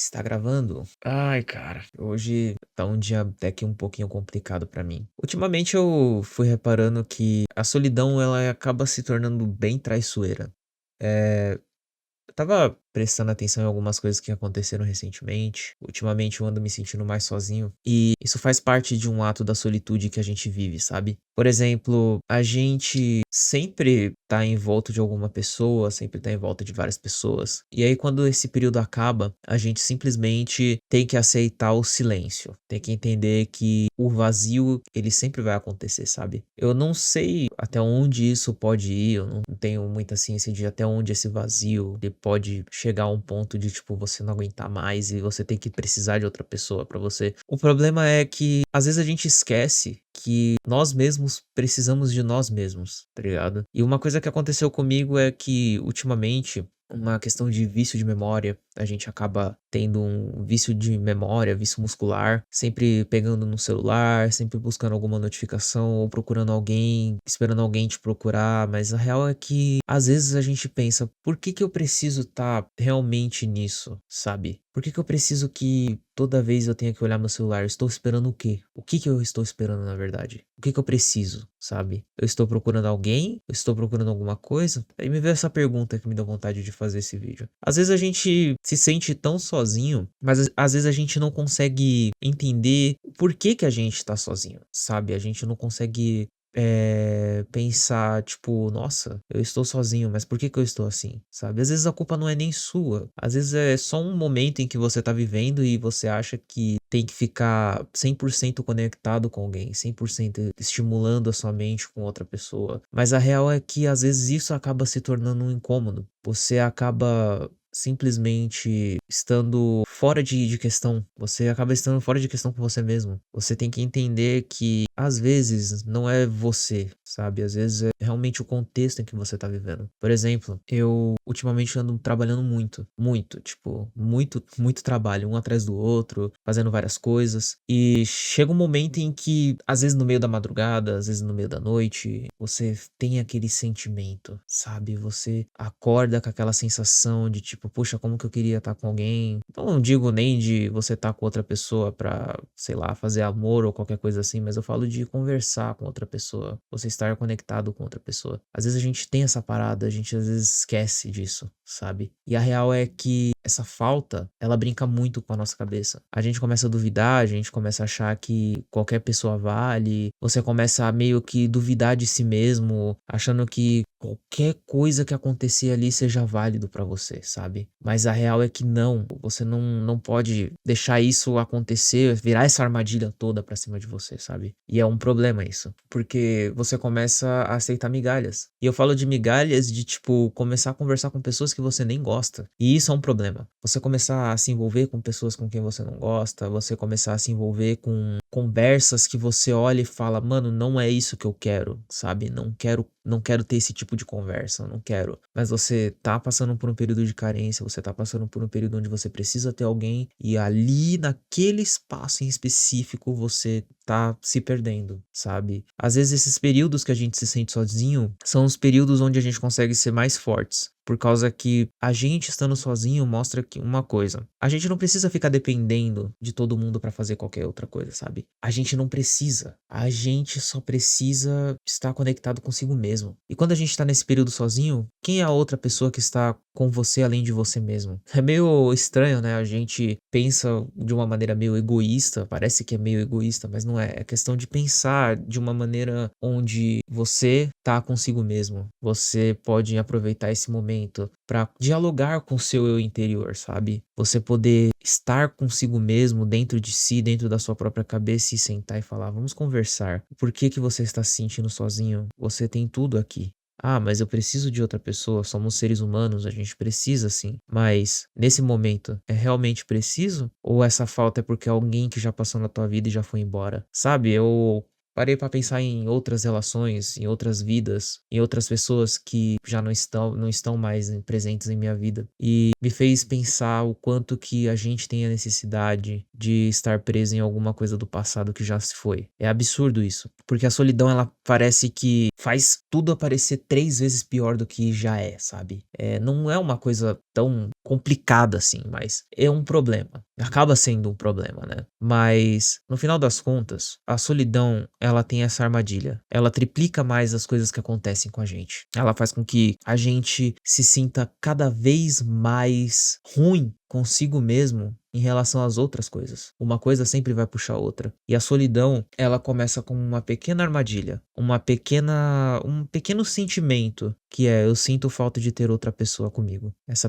Está gravando? Ai, cara, hoje tá um dia até que um pouquinho complicado pra mim. Ultimamente eu fui reparando que a solidão ela acaba se tornando bem traiçoeira. Eu tava prestando atenção em algumas coisas que aconteceram recentemente. Ultimamente eu ando me sentindo mais sozinho. E isso faz parte de um ato da solitude que a gente vive, sabe? Por exemplo, a gente sempre tá em volta de alguma pessoa, sempre tá em volta de várias pessoas. E aí, quando esse período acaba, a gente simplesmente tem que aceitar o silêncio. Tem que entender que o vazio, ele sempre vai acontecer, sabe? Eu não sei até onde isso pode ir, eu não tenho muita ciência de até onde esse vazio ele pode chegar a um ponto de, tipo, você não aguentar mais e você tem que precisar de outra pessoa pra você. O problema é que às vezes a gente esquece que nós mesmos precisamos de nós mesmos, tá ligado? E uma coisa que aconteceu comigo é que ultimamente uma questão de vício de memória, a gente acaba tendo um vício de memória, vício muscular, sempre pegando no celular, sempre buscando alguma notificação ou procurando alguém, esperando alguém te procurar, mas a real é que às vezes a gente pensa, por que que eu preciso estar realmente nisso, sabe? Por que que eu preciso que toda vez eu tenha que olhar meu celular? Eu estou esperando o quê? O que que eu estou esperando na verdade? O que que eu preciso, sabe? Eu estou procurando alguém? Eu estou procurando alguma coisa? Aí me veio essa pergunta que me deu vontade de fazer esse vídeo. Às vezes a gente se sente tão sozinho, mas às vezes a gente não consegue entender o porquê que a gente tá sozinho, sabe? A gente não consegue pensar, tipo, nossa, eu estou sozinho, mas por que que eu estou assim, sabe? Às vezes a culpa não é nem sua, às vezes é só um momento em que você tá vivendo e você acha que tem que ficar 100% conectado com alguém, 100% estimulando a sua mente com outra pessoa. Mas a real é que às vezes isso acaba se tornando um incômodo. Você acaba simplesmente estando fora de questão. Você acaba estando fora de questão com você mesmo. Você tem que entender que às vezes não é você, sabe? Às vezes é realmente o contexto em que você tá vivendo. Por exemplo, eu ultimamente ando trabalhando muito, muito, tipo, muito trabalho, um atrás do outro, fazendo várias coisas. E chega um momento em que, às vezes no meio da madrugada, às vezes no meio da noite, você tem aquele sentimento, sabe? Você acorda com aquela sensação de tipo, poxa, como que eu queria estar com alguém. Não digo nem de você estar com outra pessoa pra, sei lá, fazer amor ou qualquer coisa assim, mas eu falo de conversar com outra pessoa, você estar conectado com outra pessoa. Às vezes a gente tem essa parada, a gente às vezes esquece disso, sabe? E a real é que essa falta, ela brinca muito com a nossa cabeça. A gente começa a duvidar, a gente começa a achar que qualquer pessoa vale, você começa a meio que duvidar de si mesmo, achando que qualquer coisa que acontecer ali seja válido pra você, sabe? Mas a real é que não, você não pode deixar isso acontecer, virar essa armadilha toda pra cima de você, sabe? E é um problema isso, porque você começa a aceitar migalhas. E eu falo de migalhas de tipo começar a conversar com pessoas que você nem gosta. E isso é um problema. Você começar a se envolver com pessoas com quem você não gosta, você começar a se envolver com conversas que você olha e fala, mano, não é isso que eu quero, sabe? Não quero ter esse tipo de conversa, não quero. Mas você tá passando por um período de carência, você tá passando por um período onde você precisa ter alguém e ali naquele espaço em específico você tá se perdendo, sabe? Às vezes esses períodos que a gente se sente sozinho são os períodos onde a gente consegue ser mais fortes. Por causa que a gente estando sozinho mostra que uma coisa, a gente não precisa ficar dependendo de todo mundo pra fazer qualquer outra coisa, sabe? A gente não precisa. A gente só precisa estar conectado consigo mesmo. E quando a gente tá nesse período sozinho, quem é a outra pessoa que está com você além de você mesmo? É meio estranho, né? A gente pensa de uma maneira meio egoísta, parece que é meio egoísta, mas não é. É questão de pensar de uma maneira onde você tá consigo mesmo. Você pode aproveitar esse momento pra dialogar com o seu eu interior, sabe? Você poder estar consigo mesmo, dentro de si, dentro da sua própria cabeça e sentar e falar, vamos conversar. Por que que você está se sentindo sozinho? Você tem tudo aqui. Ah, mas eu preciso de outra pessoa, somos seres humanos, a gente precisa sim. Mas nesse momento, é realmente preciso? Ou essa falta é porque é alguém que já passou na tua vida e já foi embora? Sabe, eu parei pra pensar em outras relações, em outras vidas, em outras pessoas que já não estão mais presentes em minha vida. E me fez pensar o quanto que a gente tem a necessidade de estar preso em alguma coisa do passado que já se foi. É absurdo isso, porque a solidão ela parece que faz tudo aparecer 3 vezes pior do que já é, sabe. Não é uma coisa tão complicada assim, mas é um problema. Acaba sendo um problema, né. Mas, no final das contas, a solidão, ela tem essa armadilha. Ela triplica mais as coisas que acontecem com a gente. Ela faz com que a gente se sinta cada vez mais ruim consigo mesmo em relação às outras coisas. Uma coisa sempre vai puxar a outra. E a solidão, ela começa com uma pequena armadilha, um pequeno sentimento, que é: eu sinto falta de ter outra pessoa comigo. Esse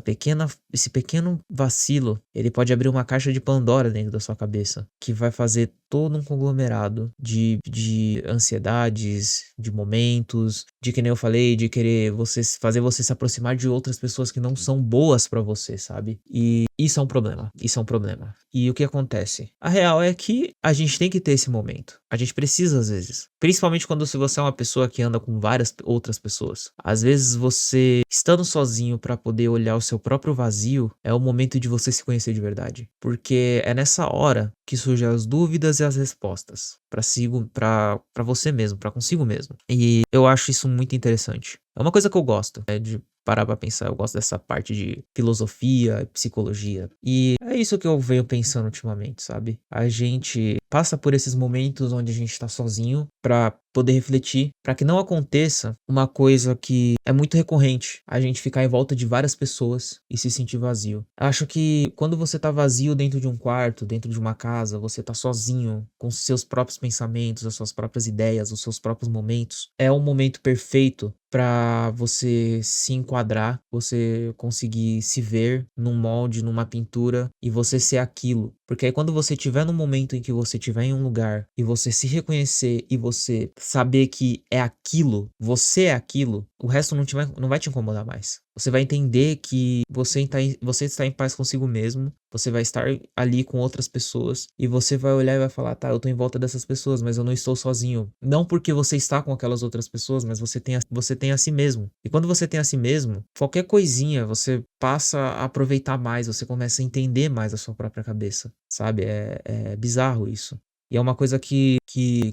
pequeno vacilo, ele pode abrir uma caixa de Pandora dentro da sua cabeça, que vai fazer todo um conglomerado de ansiedades, de momentos, de, que nem eu falei, de querer fazer você se aproximar de outras pessoas que não são boas pra você, sabe? E isso é um problema, isso é um problema. E o que acontece? A real é que a gente tem que ter esse momento. A gente precisa às vezes. Principalmente quando se você é uma pessoa que anda com várias outras pessoas. Às vezes você, estando sozinho pra poder olhar o seu próprio vazio, é o momento de você se conhecer de verdade. Porque é nessa hora que surgem as dúvidas e as respostas pra você mesmo, pra consigo mesmo. E eu acho isso muito interessante. É uma coisa que eu gosto, de parar pra pensar. Eu gosto dessa parte de filosofia e psicologia. E é isso que eu venho pensando ultimamente, sabe? A gente passa por esses momentos onde a gente tá sozinho pra poder refletir, pra que não aconteça uma coisa que é muito recorrente: a gente ficar em volta de várias pessoas e se sentir vazio. Acho que quando você tá vazio dentro de um quarto, dentro de uma casa, você tá sozinho com os seus próprios pensamentos, as suas próprias ideias, os seus próprios momentos, é um momento perfeito pra você se enquadrar, você conseguir se ver num molde, numa pintura, e você ser aquilo. Porque aí quando você estiver num momento em que você estiver em um lugar e você se reconhecer e você saber que é aquilo, você é aquilo, o resto não vai te incomodar mais. Você vai entender que você está em paz consigo mesmo, você vai estar ali com outras pessoas e você vai olhar e vai falar: tá, eu tô em volta dessas pessoas, mas eu não estou sozinho. Não porque você está com aquelas outras pessoas, mas você tem a si mesmo. E quando você tem a si mesmo, qualquer coisinha você passa a aproveitar mais, você começa a entender mais a sua própria cabeça, sabe? É bizarro isso. E é uma coisa que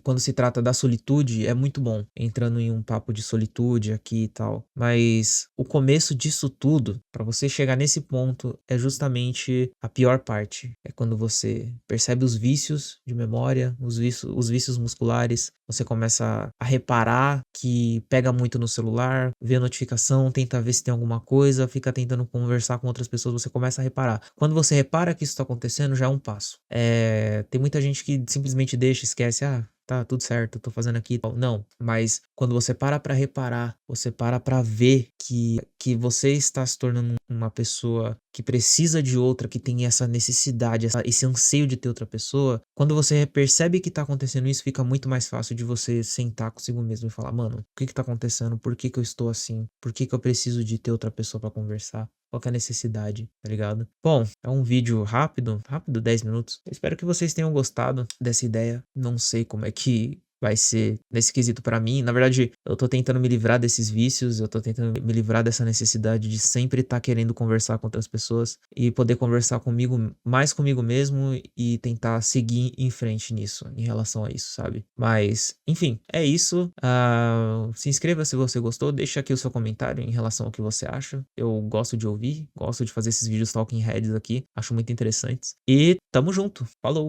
quando se trata da solitude é muito bom, entrando em um papo de solitude aqui e tal. Mas o começo disso tudo, pra você chegar nesse ponto, é justamente a pior parte. É quando você percebe os vícios de memória, os vícios musculares, você começa a reparar que pega muito no celular, vê a notificação, tenta ver se tem alguma coisa, fica tentando conversar com outras pessoas, você começa a reparar. Quando você repara que isso tá acontecendo, já é um passo. Tem muita gente que simplesmente deixa, esquece: ah, tá tudo certo, eu tô fazendo aqui e tal. Não, mas quando você para pra reparar, você para pra ver que você está se tornando uma pessoa que precisa de outra, que tem essa necessidade, esse anseio de ter outra pessoa. Quando você percebe que tá acontecendo isso, fica muito mais fácil de você sentar consigo mesmo e falar: mano, o que que tá acontecendo? Por que que eu estou assim? Por que que eu preciso de ter outra pessoa pra conversar? Qual que é a necessidade, tá ligado? Bom, é um vídeo rápido, 10 minutos. Eu espero que vocês tenham gostado dessa ideia. Não sei como é que vai ser nesse quesito pra mim. Na verdade, eu tô tentando me livrar desses vícios, eu tô tentando me livrar dessa necessidade de sempre estar querendo conversar com outras pessoas e poder conversar comigo, mais comigo mesmo, e tentar seguir em frente nisso, em relação a isso, sabe? Mas, enfim, é isso. Se inscreva se você gostou, deixa aqui o seu comentário em relação ao que você acha. Eu gosto de ouvir, gosto de fazer esses vídeos talking heads aqui, acho muito interessantes. E tamo junto. Falou!